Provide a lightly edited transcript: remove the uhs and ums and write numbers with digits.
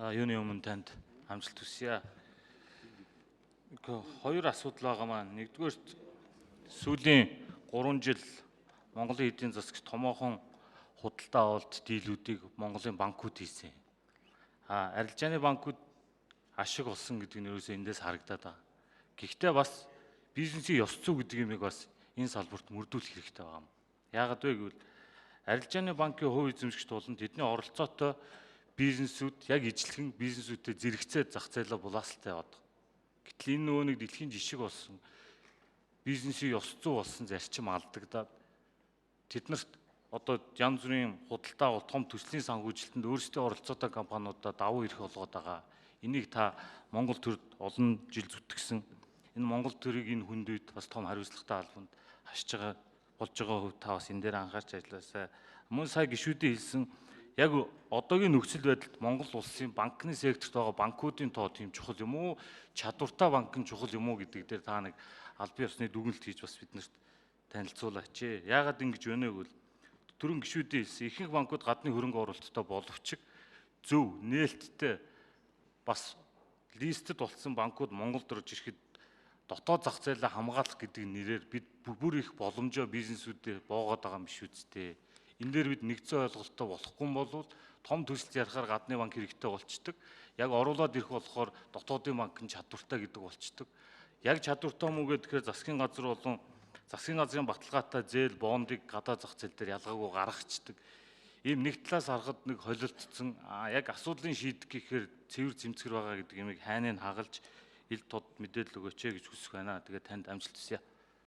Юуны өмнө танд амжилт хүсье. Хоёр асуудал байгаа маань. Нэгдүгээрт сүүлийн 3 жил Монголын эдийн засагт томоохон худалдаа авалт дийлүүдийг Монголын банкуд хийсэн. Арилжааны банкуд ашиг олсон гэдэг нь ерөөсөө эндээс харагдаад байгаа. Гэхдээ бас бизнесийн ёс зүй гэдэг юмыг бас энэ салбарт мөрдүүлэх хэрэгтэй байна. Яагаад вэ гэвэл арилжааны банкын хувь эзэмшигч тулан тэдний оролцоотой бизнесүүд яг ижлэхэн бизнесүүдтэй зэрэгцээ зах зээлээ булаасалтай яваад байгаа. Гэтэл энэ нөгөө нэг дэлхийн жишг болсон бизнесийн ёс зүй болсон зарчим алдагдаад тэднэрт одоо янз бүрийн худалдаа авалт том төслийн санхүүжилтэнд өөрсдөө оролцоотой компаниудаа давуу эрх олгоод байгаа. Энийг та Монгол төрд олон жил зүтгэсэн. Энэ Монгол төрийг энэ хүнд үед бас том хариуцлагатай албанд хашиж байгаа болж байгаа хувь та бас энэ дээр анхаарч ажилласаа. Мөн сая гишүүдийн хэлсэн яг одоогийн нөхцөл байдалд Монгол улсын банкны секторт байгаа банкуудын тоо тийм чухал юм уу? Чадвартай банк нь чухал юм уу гэдэг дээр та нэг албан ёсны дүгнэлт хийж бас биднэрт танилцуулаач. Яагаад ингэж байна вэ гэвэл түрүүн гишүүдийн хэлсэн ихэнх банкуд гадны хөрөнгө оруулалттай боловч зөв нээлттэй бас листэд болсон банкуд Монголд орж ирэхэд дотоод зах зээлээ хамгаалах гэдэг нэрээр бид бүр их боломжоо бизнесүүдэд боогоод байгаа юм биш үсттэй. Энэ дээр бид нэгцэн ойлголттой болохгүй бол том төсөлд ярахаар гадны банк хэрэгтэй болчдөг. Яг оруулаад ирэх болохоор дотоодын банк нь чадвартай гэдэг болчдөг. Яг чадвартай мүү гэхээр засгийн газар болон засгийн газрын баталгаатай зээл бондыг гадаад зах зээл дээр ялгаагүй гаргацдаг. Ийм нэг талаас харахад нэг холилдсон яг асуудлын шийдэх гэхээр цэвэр цэмцгэр байгаа гэдэг юмыг хайныг хагалж ил тод мэдээлэл өгөөч гэж хүсэх байна. Тэгээд танд амжилт хүсье.